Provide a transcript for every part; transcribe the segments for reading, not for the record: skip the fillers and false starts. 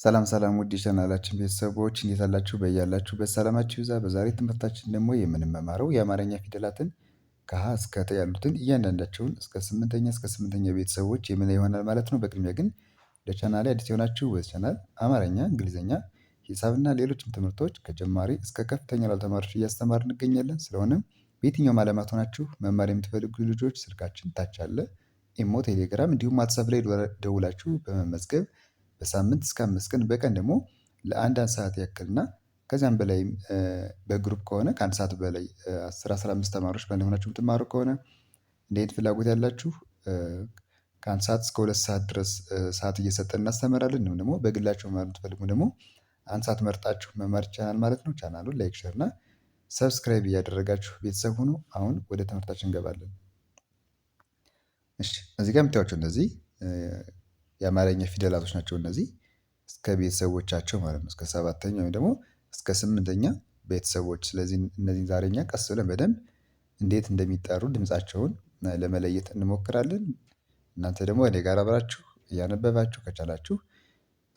ሰላም ሰላም ውድ የቻናላችን ቤተሰቦች እንዴት አላችሁ? በያላችሁበት ሰላማችሁ ይብዛ። በዛሬ ትምህርታችን ደግሞ የምንማማረው የአማርኛ ፊደላትን ከሀ እስከ ተ ያሉትን እያንዳንዳቸውን እስከ ስምንተኛ ቤተሰቦች የምን ይሆናል ማለት ነው። በቅድሚያ ግን ለቻናሌ አዲስ የሆናችሁ በዚህ ቻናል አማርኛ፣ እንግሊዝኛ፣ ሂሳብና ሌሎችም ትምህርቶች ከጀማሪ እስከ ከፍተኛ ላሉ ተማሪዎች እያስተማር እንገኛለን። ስለሆነም በየትኛውም ዓለማት ሆናችሁ መማር የምትፈልጉ ልጆች ስልካችን ታች አለ። ኢሞ፣ ቴሌግራም እንዲሁም ዋትሳፕ ላይ ደውላችሁ በመመዝገብ በሳምንት እስከ 5 ቀን በቀን ደግሞ ለአንድ ሰዓት ያክልና ከዚያም በላይ በግሩፕ ከሆነ ከአንድ ሰዓት በላይ 10-15 ተማሪዎች በአንድ ሆናችሁ የምትማሩ ከሆነ እንዴት ፍላጎት ያላችሁ ከአንድ ሰዓት እስከ 2 ሰዓት ድረስ ሰዓት እየሰጠን እናስተምራለን። እንዲሁም ደግሞ በግላችሁ መማር የምትፈልጉ ደግሞ አንድ ሰዓት መርጣችሁ መማር ይቻላል ማለት ነው። ቻናሉን ላይክ፣ ሼር እና ሰብስክራይብ እያደረጋችሁ ቤተሰብ ሁኑ። አሁን ወደ ትምህርታችን እንገባለን። እሺ እዚህ ጋር የምታዩቸው እነዚህ የአማርኛ ፊደላቶች ናቸው። እነዚህ እስከ ቤተሰቦቻቸው ማለት ነው። እስከ 7ኛ ወይም ደግሞ እስከ 8ኛ ቤተሰቦች። ስለዚህ እነዚህን ዛሬ እኛ ቀስ ብለን በደንብ እንዴት እንደሚጠሩ ድምፃቸውን ለመለየት እንሞክራለን። እናንተ ደግሞ እኔ ጋር አብራችሁ እያነበባችሁ ከቻላችሁ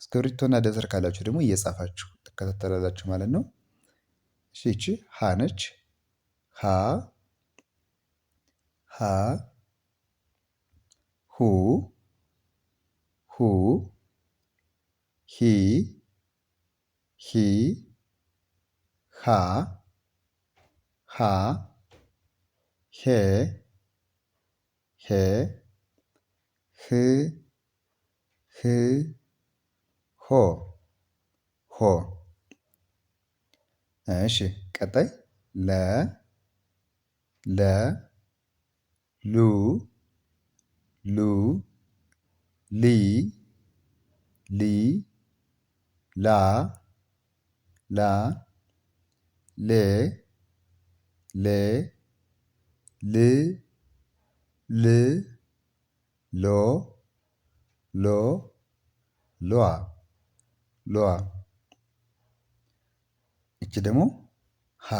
እስክሪብቶና ደብተር ካላችሁ ደግሞ እየጻፋችሁ ትከታተላላችሁ ማለት ነው። እሺ ይቺ ሀ ነች። ሀ ሀ ሁ ሁ ሂ ሂ ሃ ሃ ሄ ሄ ህ ህ ሆ ሆ። እሺ ቀጣይ ለ ለ ሉ ሉ ሊ ሊ ላ ላ ሌ ሌ ል ል ሎ ሎ ሏ ሏ። እቺ ደግሞ ሀ።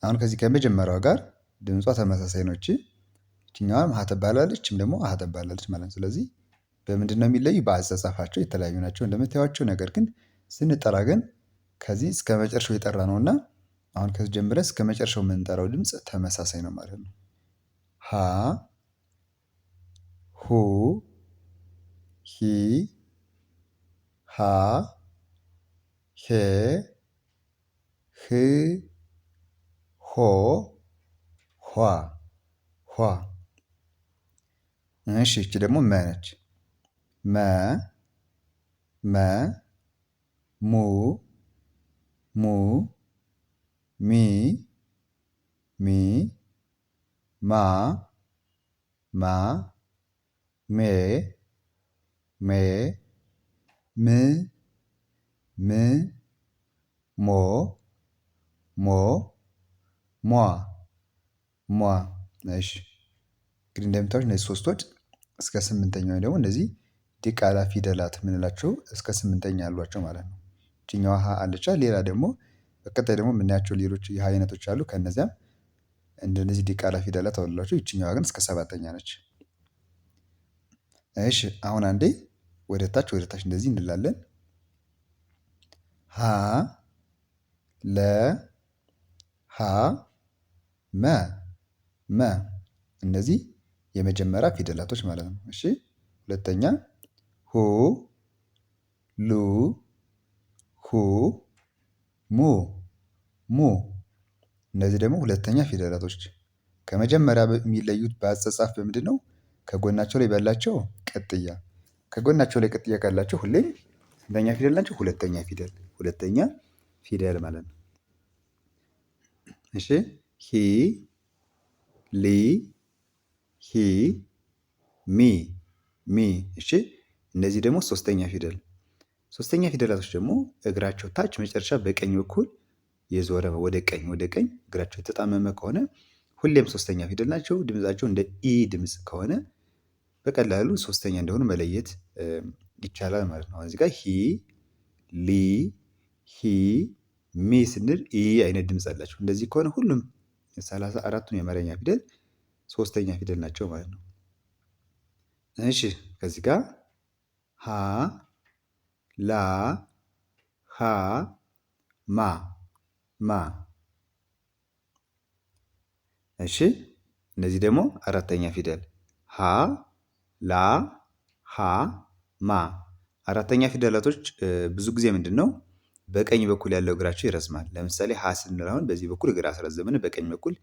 አሁን ከዚህ ከመጀመሪያው ጋር ድምጿ ተመሳሳይ ነው። እችኛዋም ሀ ትባላለች፣ እችም ደግሞ ሀ ትባላለች ማለት ነው። ስለዚህ በምንድን ነው የሚለዩ? በአጻጻፋቸው የተለያዩ ናቸው እንደምታዩቸው። ነገር ግን ስንጠራ ግን ከዚህ እስከ መጨረሻው የጠራ ነው እና አሁን ከዚህ ጀምረን እስከ መጨረሻው የምንጠራው ድምፅ ተመሳሳይ ነው ማለት ነው። ሀ ሁ ሂ ሃ ሄ ህ ሆ ኋ ኋ። እሺ እቺ ደግሞ መ ነች። መ መ ሙ ሙ ሚ ሚ ማ ማ ሜ ሜ ም ም ሞ ሞ ሟ ሟ። እሺ እንግዲህ እንደምታዩት እነዚህ ሶስቶች እስከ 8ኛ ወይ ደግሞ እነዚህ ዲቃላ ፊደላት የምንላቸው እስከ 8ኛ ያሏቸው ማለት ነው። ይችኛዋ ሀ አለቻ። ሌላ ደግሞ በቀጣይ ደግሞ የምናያቸው ሌሎች የሀ አይነቶች አሉ። ከነዚያም እንደነዚህ ዲቃላ ፊደላት አሉላቸው። ይችኛዋ ግን እስከ 7ኛ ነች። እሺ አሁን አንዴ ወደ ታች እንደዚህ እንላለን። ሀ ለ ሀ መ መ። እነዚህ የመጀመሪያ ፊደላቶች ማለት ነው። እሺ ሁለተኛ ሁ ሉ ሁ ሙ ሙ። እነዚህ ደግሞ ሁለተኛ ፊደላቶች ከመጀመሪያ የሚለዩት በአጻጻፍ በምንድን ነው? ከጎናቸው ላይ ባላቸው ቅጥያ። ከጎናቸው ላይ ቅጥያ ካላቸው ሁሌም ስንተኛ ፊደል ናቸው? ሁለተኛ ፊደል ማለት ነው። እሺ ሂ ሊ ሂ ሚ ሚ። እሺ እነዚህ ደግሞ ሶስተኛ ፊደል። ሶስተኛ ፊደላቶች ደግሞ እግራቸው ታች መጨረሻ በቀኝ በኩል የዞረ ወደ ቀኝ እግራቸው የተጣመመ ከሆነ ሁሌም ሶስተኛ ፊደል ናቸው። ድምጻቸው እንደ ኢ ድምጽ ከሆነ በቀላሉ ሶስተኛ እንደሆኑ መለየት ይቻላል ማለት ነው። እዚህ ጋር ሂ ሊ ሂ ሚ ስንል ኢ አይነት ድምጽ አላቸው። እንደዚህ ከሆነ ሁሉም 34ቱን የአማርኛ ፊደል ሶስተኛ ፊደል ናቸው ማለት ነው። እሺ ከዚህ ጋር ሀ ላ ሃ ማ ማ። እሺ እነዚህ ደግሞ አራተኛ ፊደል ሃ ላ ሃ ማ። አራተኛ ፊደላቶች ብዙ ጊዜ ምንድነው በቀኝ በኩል ያለው እግራቸው ይረዝማል። ለምሳሌ ሀ ስንል አሁን በዚህ በኩል እግር አስረዘምን በቀኝ በኩል።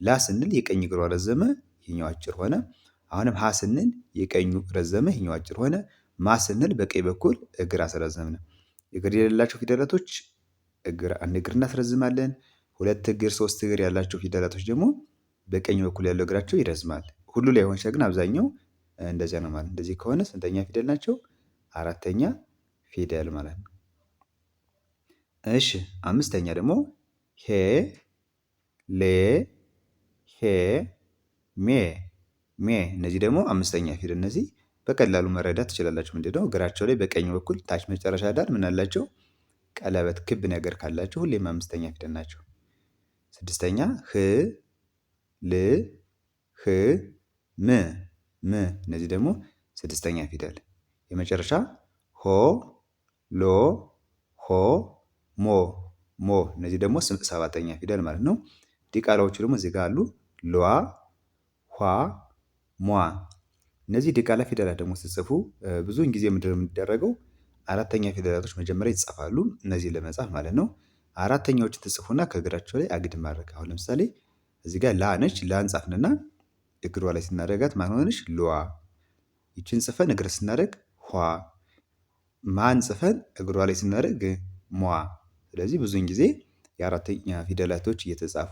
ላ ስንል የቀኝ እግሩ ረዘመ ይሄኛው አጭር ሆነ። አሁንም ሀ ስንል የቀኙ ረዘመ ይሄኛው አጭር ሆነ። ማ ስንል በቀኝ በኩል እግር አስረዘምን። እግር የሌላቸው ፊደላቶች አንድ እግር እናስረዝማለን። ሁለት እግር ሶስት እግር ያላቸው ፊደላቶች ደግሞ በቀኝ በኩል ያለው እግራቸው ይረዝማል። ሁሉ ላይ ሆንሽ ግን አብዛኛው እንደዚያ ነው ማለት። እንደዚህ ከሆነ ስንተኛ ፊደል ናቸው? አራተኛ ፊደል ማለት ነው። እሺ አምስተኛ ደግሞ ሄ ሌ ሄ ሜ ሜ። እነዚህ ደግሞ አምስተኛ ፊደል። እነዚህ በቀላሉ መረዳት ትችላላችሁ። ምንድነው እግራቸው ላይ በቀኝ በኩል ታች መጨረሻ ዳር ምን አላቸው? ቀለበት ክብ ነገር ካላቸው ሁሌም አምስተኛ ፊደል ናቸው። ስድስተኛ ህ ል ህ ም ም። እነዚህ ደግሞ ስድስተኛ ፊደል። የመጨረሻ ሆ ሎ ሆ ሞ ሞ። እነዚህ ደግሞ ሰባተኛ ፊደል ማለት ነው። ዲቃላዎቹ ደግሞ እዚህ ጋር አሉ። ሏ ኋ ሟ። እነዚህ ዲቃላ ፊደላት ደግሞ ስትጽፉ ብዙውን ጊዜ ምንድነው የሚደረገው? አራተኛ ፊደላቶች መጀመሪያ ይጻፋሉ እነዚህን ለመጻፍ ማለት ነው። አራተኛዎችን ትጽፉና ከእግራቸው ላይ አግድም ማድረግ። አሁን ለምሳሌ እዚህ ጋር ላ ነች። ላን ጻፍንና እግሯ ላይ ስናደርጋት ማን ሆነች? ሏ። ይችን ጽፈን እግር ስናደርግ ኋ። ማን ጽፈን እግሯ ላይ ስናደርግ ሟ። ስለዚህ ብዙውን ጊዜ የአራተኛ ፊደላቶች እየተጻፉ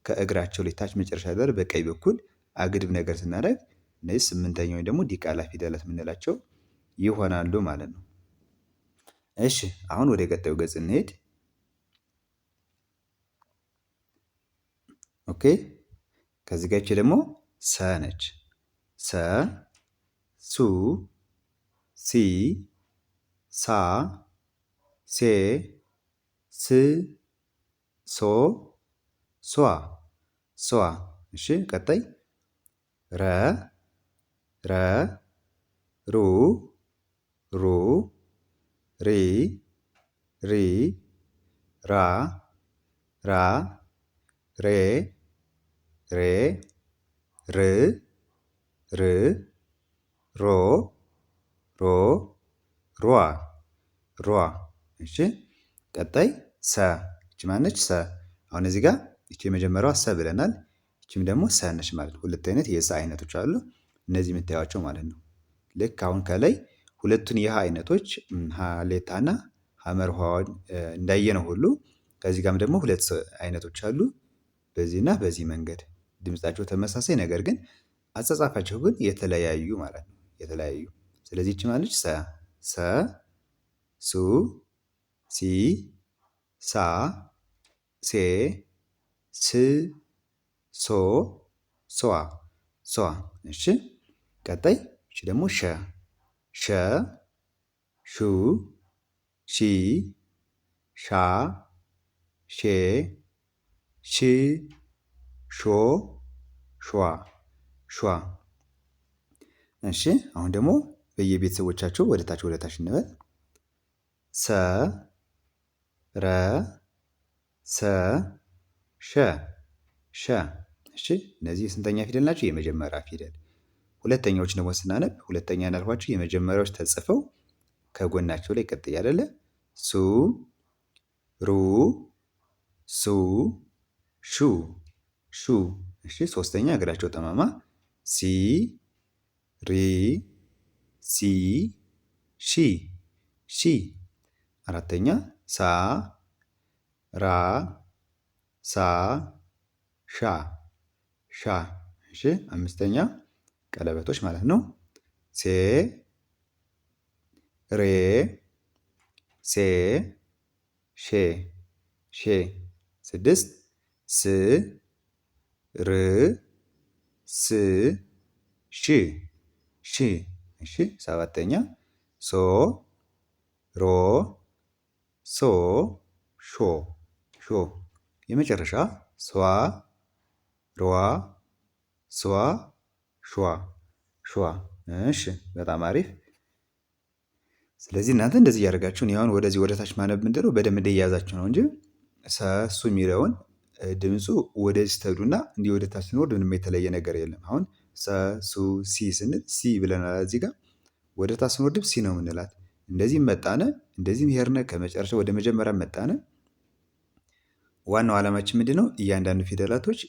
ከእግራቸው ላይ ታች መጨረሻ ላይ በቀኝ በኩል አግድም ነገር ስናደርግ እነዚህ ስምንተኛ ወይም ደግሞ ዲቃላ ፊደላት የምንላቸው ይሆናሉ ማለት ነው። እሺ አሁን ወደ ቀጣዩ ገጽ እንሄድ። ኦኬ ከዚህ ጋር ደግሞ ሰ ነች። ሰ ሱ ሲ ሳ ሴ ስ ሶ ሷ ሷ። እሺ ቀጣይ ረ ረ ሩ ሩ ሪ ሪ ራ ራ ሬ ሬ ር ር ሮ ሮ ሯ ሯ። እሺ ቀጣይ ሰ። እቺ ማነች? ሰ። አሁን እዚህ ጋር እቺ የመጀመሪያዋ ሰ ብለናል። እቺም ደግሞ ሰ ነች ማለት ነው። ሁለት አይነት የሰ አይነቶች አሉ። እነዚህ የምታዩቸው ማለት ነው። ልክ አሁን ከላይ ሁለቱን የሀ አይነቶች ሀሌታና ሀመርኋ እንዳየነው ሁሉ ከዚህ ጋርም ደግሞ ሁለት አይነቶች አሉ። በዚህና በዚህ መንገድ ድምጻቸው ተመሳሳይ ነገር ግን አጻጻፋቸው ግን የተለያዩ ማለት ነው። የተለያዩ። ስለዚህ እቺ ማለች ሰ ሰ ሱ ሲ ሳ ሴ ስ ሶ ሷ ሷ። እሺ ቀጣይ እቺ ደግሞ ሸ ሸ ሹ ሺ ሻ ሼ ሺ ሾ ሿ ሿ። እሺ አሁን ደግሞ በየቤተሰቦቻቸው ወደ ታች እንበል። ሰ ረ ሰ ሸ ሸ። እሺ እነዚህ ስንተኛ ፊደል ናቸው? የመጀመሪያ ፊደል። ሁለተኛዎች ደግሞ ስናነብ ሁለተኛ እንዳልኳችሁ የመጀመሪያዎች ተጽፈው ከጎናቸው ላይ ቀጥይ አይደለ? ሱ ሩ ሱ ሹ ሹ። እሺ ሶስተኛ እግራቸው ጠማማ ሲ ሪ ሲ ሺ ሺ። አራተኛ ሳ ራ ሳ ሻ ሻ። እሺ አምስተኛ ቀለበቶች ማለት ነው። ሴ ሬ ሴ ሼ ሼ። ስድስት ስ ር ስ ሽ ሺ። እሺ ሰባተኛ ሶ ሮ ሶ ሾ ሾ። የመጨረሻ ሷ ሯ ሷ ሿ ሿ። እሺ በጣም አሪፍ። ስለዚህ እናንተ እንደዚህ እያደረጋችሁ እኔ አሁን ወደዚህ ወደ ታች ማነብ ምንድነው በደንብ እንደያዛችሁ ነው እንጂ ሰሱ የሚለውን ድምፁ ወደዚህ ስትሄዱና እንዲህ ወደ ታች ስንወርድ ምንም የተለየ ነገር የለም። አሁን ሰሱ ሲ ስንል ሲ ብለናል እዚህ ጋር ወደ ታች ስንወርድም ሲ ነው የምንላት። እንደዚህም መጣነ እንደዚህም ሄድነ ከመጨረሻ ወደ መጀመሪያ መጣነ። ዋናው ዓላማችን ምንድነው? እያንዳንዱ ፊደላቶች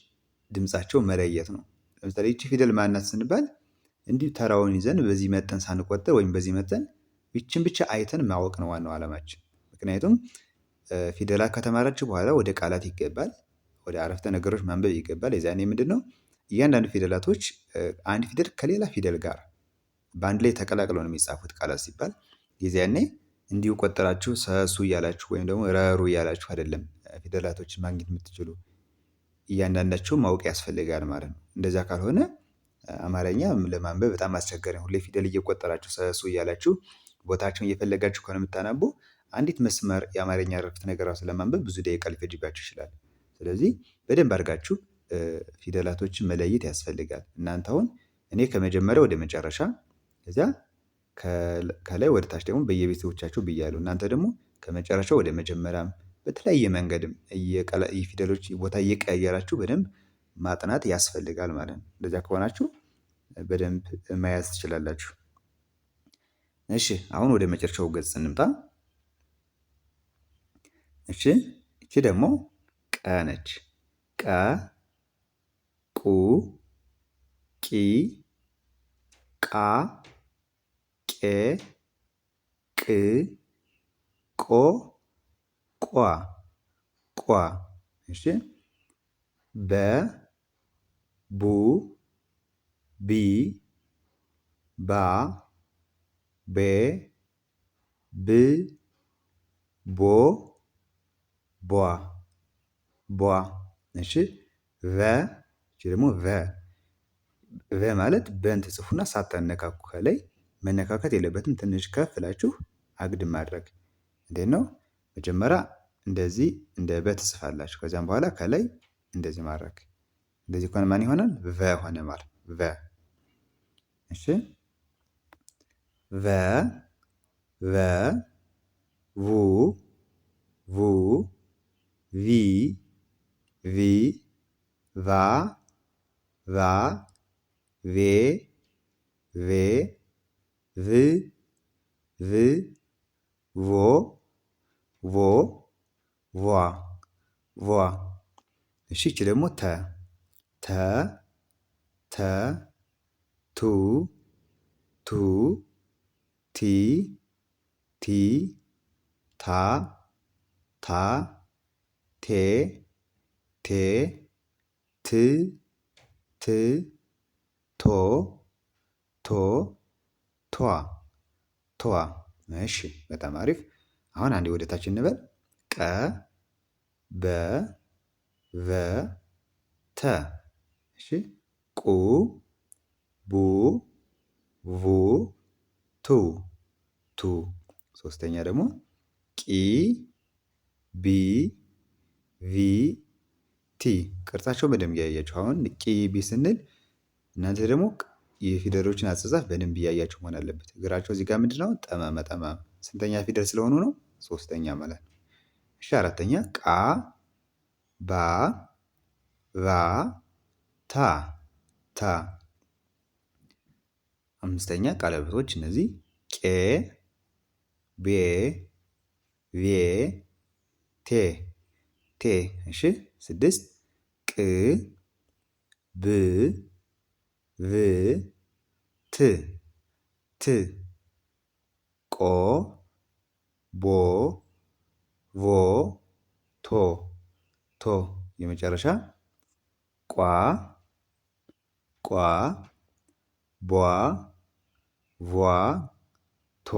ድምፃቸው መለየት ነው። ለምሳሌ ይቺ ፊደል ማናት ስንባል እንዲህ ተራውን ይዘን በዚህ መጠን ሳንቆጥር ወይም በዚህ መጠን ይችን ብቻ አይተን ማወቅ ነው ዋናው ዓላማችን። ምክንያቱም ፊደላት ከተማራችሁ በኋላ ወደ ቃላት ይገባል፣ ወደ አረፍተ ነገሮች ማንበብ ይገባል። የዛኔ ምንድነው እያንዳንዱ ፊደላቶች አንድ ፊደል ከሌላ ፊደል ጋር በአንድ ላይ ተቀላቅለው ነው የሚጻፉት ቃላት ሲባል። የዚያኔ እንዲሁ ቆጠራችሁ ሰሱ እያላችሁ ወይም ደግሞ ረሩ እያላችሁ አይደለም ፊደላቶችን ማግኘት የምትችሉ፣ እያንዳንዳቸው ማወቅ ያስፈልጋል ማለት ነው። እንደዛ ካልሆነ አማርኛ ለማንበብ በጣም አስቸጋሪ ነው። ሁሌ ፊደል እየቆጠራችሁ ሰሱ እያላችሁ ቦታቸውን እየፈለጋችሁ ከሆነ የምታነቡ አንዲት መስመር የአማርኛ አረፍተ ነገር ራሱ ለማንበብ ብዙ ደቂቃ ሊፈጅባችሁ ይችላል። ስለዚህ በደንብ አድርጋችሁ ፊደላቶችን መለየት ያስፈልጋል። እናንተ አሁን እኔ ከመጀመሪያ ወደ መጨረሻ ከዚያ ከላይ ወደ ታች ደግሞ በየቤተሰቦቻችሁ ብያለሁ። እናንተ ደግሞ ከመጨረሻ ወደ መጀመሪያም በተለያየ መንገድም የፊደሎች ቦታ እየቀያየራችሁ በደንብ ማጥናት ያስፈልጋል ማለት ነው። እንደዚያ ከሆናችሁ በደንብ መያዝ ትችላላችሁ። እሺ አሁን ወደ መጨረሻው ገጽ እንምጣ። እሺ እቺ ደግሞ ቀ ነች። ቀ ቁ ቂ ቃ ቄ ቅ ቆ ቋ ቋ። እሺ በ ቡ ቢ ባ ቤ ብ ቦ ቧ ቧ። እሺ ቨ እቺ ደግሞ ቨ ማለት በን ትጽፉና ሳታነካኩ ከላይ መነካከት የለበትም። ትንሽ ከፍ ብላችሁ አግድም ማድረግ። እንዴት ነው? መጀመሪያ እንደዚህ እንደ በ ትጽፋላችሁ። ከዚያም በኋላ ከላይ እንደዚህ ማድረግ። እንደዚህ ከሆነ ማን ይሆናል? ቨ ሆነ ማለት ቨ። እሺ ቨ ቨ ቡ ቡ ቪ ቪ ቫ ቫ ቬ ቬ ቭ ቭ ቮ ቮ ቫ ቫ። እሺ እቺ ደግሞ ተ ተ ተ ቱ ቱ ቲ ቲ ታ ታ ቴ ቴ ት ት ቶ ቶ ቷ ቷ። እሺ በጣም አሪፍ። አሁን አንዴ ወደ ታች እንበል። ቀ በ ቨ ተ። እሺ ቁ ቡ ቡ ቱ ቱ። ሶስተኛ ደግሞ ቂ ቢ ቪ ቲ። ቅርጻቸው በደንብ እያያችሁ አሁን ቂ ቢ ስንል እናንተ ደግሞ የፊደሎችን አጻጻፍ በደንብ እያያችሁ መሆን አለበት። እግራቸው እዚህ ጋር ምንድነው? ጠማማ ጠማማ። ስንተኛ ፊደል ስለሆኑ ነው? ሶስተኛ ማለት ነው። እሺ አራተኛ ቃ ባ ቫ ታ ታ። አምስተኛ ቀለበቶች እነዚህ ቄ ቤ ቬ ቴ ቴ። እሺ ስድስት ቅ ብ ቭ ት ት። ቆ ቦ ቮ ቶ ቶ። የመጨረሻ ቋ ቋ ቧ ቧ ቷ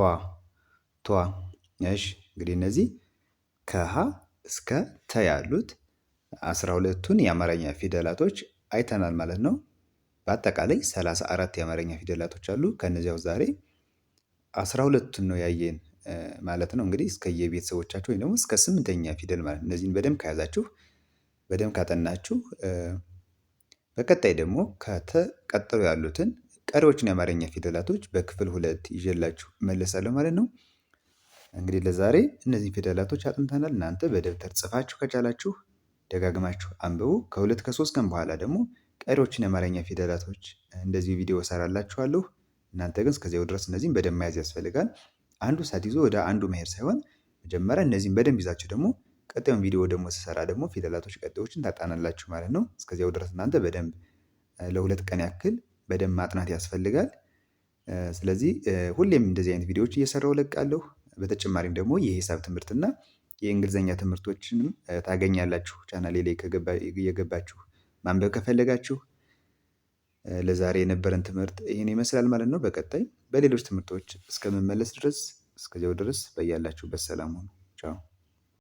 ቷ። እሺ እንግዲህ እነዚህ ከሀ እስከ ተ ያሉት 12ቱን የአማርኛ ፊደላቶች አይተናል ማለት ነው። በአጠቃላይ 34 የአማርኛ ፊደላቶች አሉ። ከነዚያው ዛሬ 12ቱን ነው ያየን ማለት ነው። እንግዲህ እስከ የቤተሰቦቻችሁ ወይም ደግሞ እስከ 8ኛ ፊደል ማለት ነው። እነዚህን በደንብ ከያዛችሁ በደንብ ካጠናችሁ በቀጣይ ደግሞ ከተቀጠሉ ያሉትን ቀሪዎችን የአማርኛ ፊደላቶች በክፍል 2 ይዤላችሁ እመለሳለሁ ማለት ነው። እንግዲህ ለዛሬ እነዚህን ፊደላቶች አጥንተናል። እናንተ በደብተር ጽፋችሁ ከቻላችሁ ደጋግማችሁ አንብቡ። ከሁለት ከሶስት ቀን በኋላ ደግሞ ቀሪዎችን የአማርኛ ፊደላቶች እንደዚሁ ቪዲዮ እሰራላችኋለሁ። እናንተ ግን እስከዚያው ድረስ እነዚህን በደንብ መያዝ ያስፈልጋል። አንዱ ሳትይዞ ወደ አንዱ መሄድ ሳይሆን መጀመሪያ እነዚህን በደንብ ይዛችሁ ደግሞ ቀጣዩን ቪዲዮ ደግሞ ስሰራ ደግሞ ፊደላቶች ቀጣዮችን ታጣናላችሁ ማለት ነው። እስከዚያው ድረስ እናንተ በደንብ ለሁለት ቀን ያክል በደንብ ማጥናት ያስፈልጋል። ስለዚህ ሁሌም እንደዚህ አይነት ቪዲዮዎች እየሰራሁ እለቃለሁ። በተጨማሪም ደግሞ የሂሳብ ትምህርትና የእንግሊዘኛ ትምህርቶችንም ታገኛላችሁ ቻናሌ ላይ እየገባችሁ ማንበብ ከፈለጋችሁ። ለዛሬ የነበረን ትምህርት ይህን ይመስላል ማለት ነው። በቀጣይ በሌሎች ትምህርቶች እስከምመለስ ድረስ እስከዚያው ድረስ በያላችሁበት ሰላም ሁኑ። ቻው